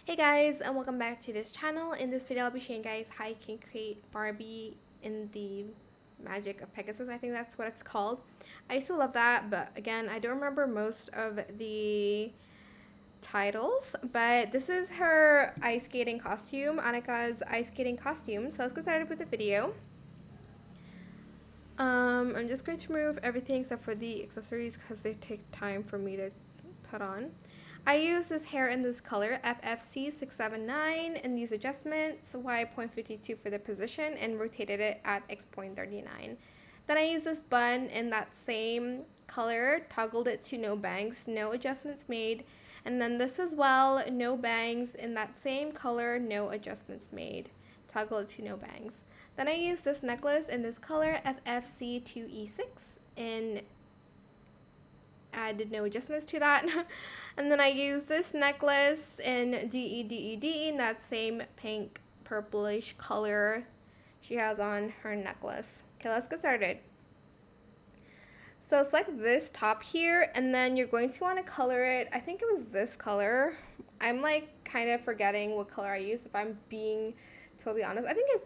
Hey guys, and welcome back to this channel. In this video I'll be showing you guys how you can create Barbie in the Magic of Pegasus. I think that's what it's called. I used to love that, but again I don't remember most of the titles, but this is her ice skating costume, Annika's ice skating costume. So let's get started with the video. I'm just going to remove everything except for the accessories because they take time for me to put on. I use this hair in this color, FFC679, in these adjustments, Y.52 for the position, and rotated it at X.39. Then I use this bun in that same color, toggled it to no bangs, no adjustments made. And then this as well, no bangs in that same color, no adjustments made. Toggle it to no bangs. Then I use this necklace in this color, FFC2E6, and added no adjustments to that. And then I use this necklace in DEDED in that same pink purplish color she has on her necklace. Okay, let's get started. So it's like this top here, and then you're going to want to color it. I think it was this color. I'm like kind of forgetting what color I used, if I'm being totally honest. I think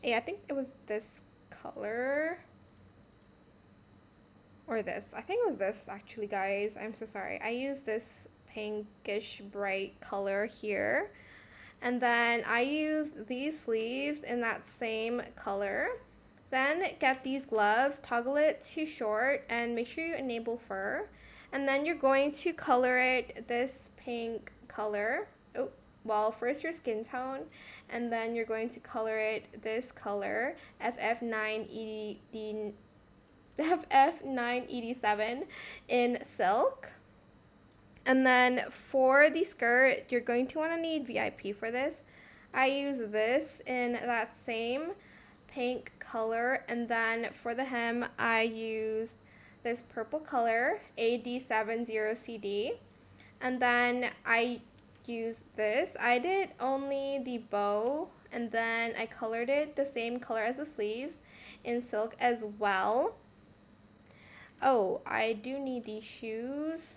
I think it was this color. Or this. I think it was this actually, guys. I'm so sorry. I used this pinkish bright color here. And then I used these sleeves in that same color. Then get these gloves, toggle it to short, and make sure you enable fur. And then you're going to color it this pink color. Oh, well, first your skin tone, and then you're going to color it this color, FF987 in silk. And then for the skirt, you're going to want to need VIP for this. I use this in that same pink color, and then for the hem I used this purple color, AD70CD, and then I used this. I did only the bow, and then I colored it the same color as the sleeves in silk as well. Oh, I do need these shoes.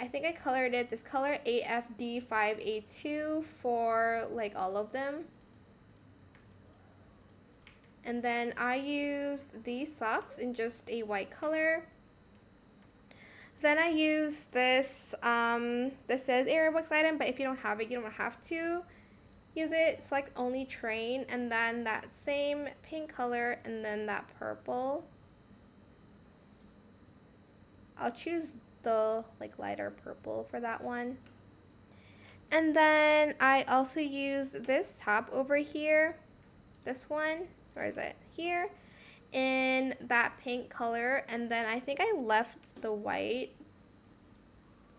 I think I colored it this color, AFD5A2, for like all of them. And then I used these socks in just a white color. Then I used this, this says a Roblox item, but if you don't have it, you don't have to use it. Select only train, and then that same pink color, and then that purple. I'll choose the like lighter purple for that one. And then I also use this top over here, this one, where is it? Here, in that pink color. And then I think I left the white.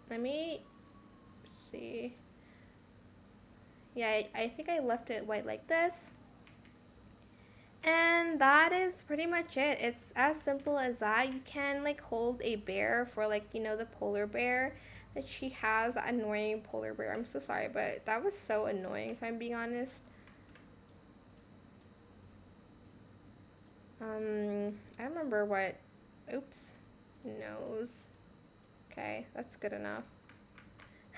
Let me see. Yeah, I think I left it white like this. And that is pretty much it. It's as simple as that. You can like hold a bear for like, you know, the polar bear that she has, that annoying polar bear. I'm so sorry, but that was so annoying, if I'm being honest. I don't remember what, oops, nose. Okay, that's good enough.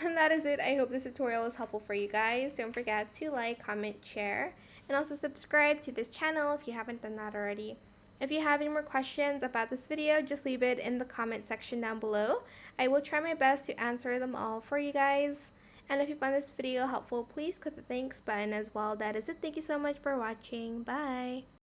And that is it. I hope this tutorial was helpful for you guys. Don't forget to like, comment, share, and also subscribe to this channel if you haven't done that already. If you have any more questions about this video, just leave it in the comment section down below. I will try my best to answer them all for you guys. And if you found this video helpful, please click the thanks button as well. That is it. Thank you so much for watching. Bye!